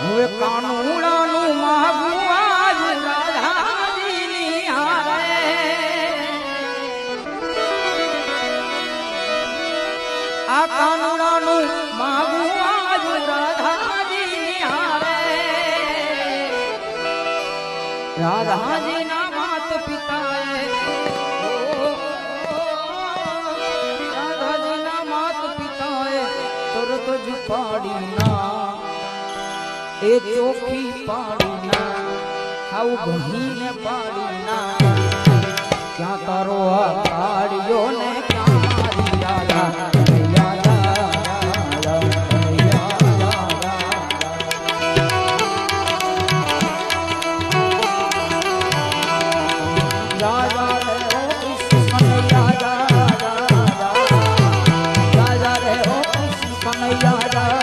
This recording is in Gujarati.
હવે કાનુડાનું માગું આવ્યું રાધાજીની હારે આ કાનુડાનું માગું આવ્યું રાધાજીની હારે રાધાજીના માત પિતાએ રાધાજીના માત પિતાએ તરત જ પાડી ના એ ચોખી પાડી ના હાઉ ગહીને પાડી ના ક્યાં તારો આ પાડ્યો ને ક્યાં મારી રાધા રાજા